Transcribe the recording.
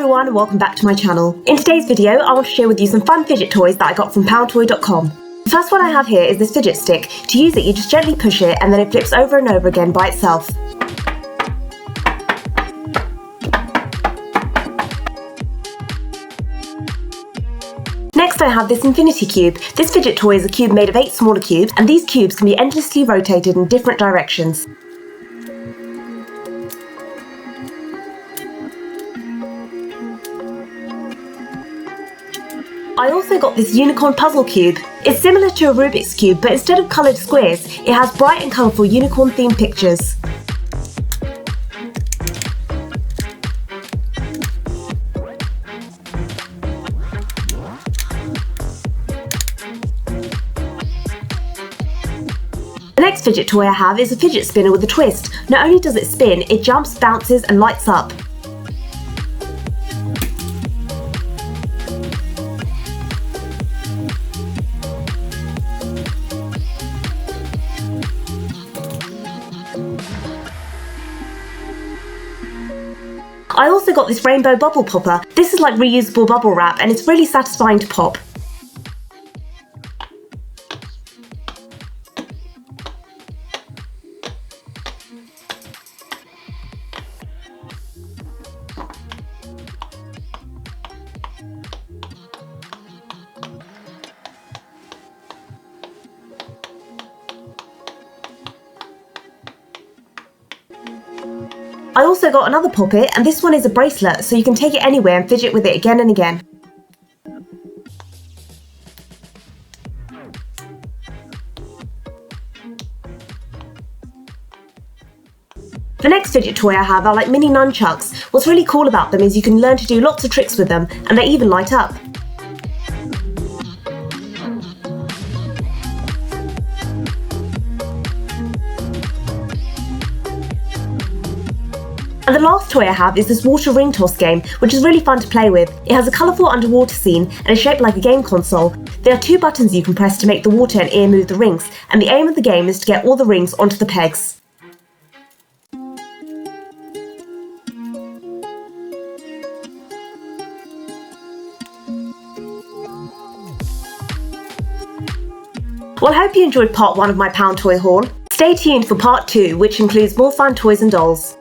everyone and welcome back to my channel. In today's video, I want to share with you some fun fidget toys that I got from poundtoy.com. The first one I have here is this fidget stick. To use it, you just gently push it and then it flips over and over again by itself. Next I have this infinity cube. This fidget toy is a cube made of 8 smaller cubes, and these cubes can be endlessly rotated in different directions. I also got this unicorn puzzle cube. It's similar to a Rubik's cube, but instead of coloured squares, it has bright and colourful unicorn themed pictures. The next fidget toy I have is a fidget spinner with a twist. Not only does it spin, it jumps, bounces and lights up. I also got this rainbow bubble popper. This is like reusable bubble wrap and it's really satisfying to pop. I also got another poppet, and this one is a bracelet, so you can take it anywhere and fidget with it again and again. The next fidget toy I have are like mini nunchucks. What's really cool about them is you can learn to do lots of tricks with them, and they even light up. And the last toy I have is this water ring toss game, which is really fun to play with. It has a colourful underwater scene and is shaped like a game console. There are 2 buttons you can press to make the water and air move the rings, and the aim of the game is to get all the rings onto the pegs. Well, I hope you enjoyed part 1 of my Pound Toy haul. Stay tuned for part 2, which includes more fun toys and dolls.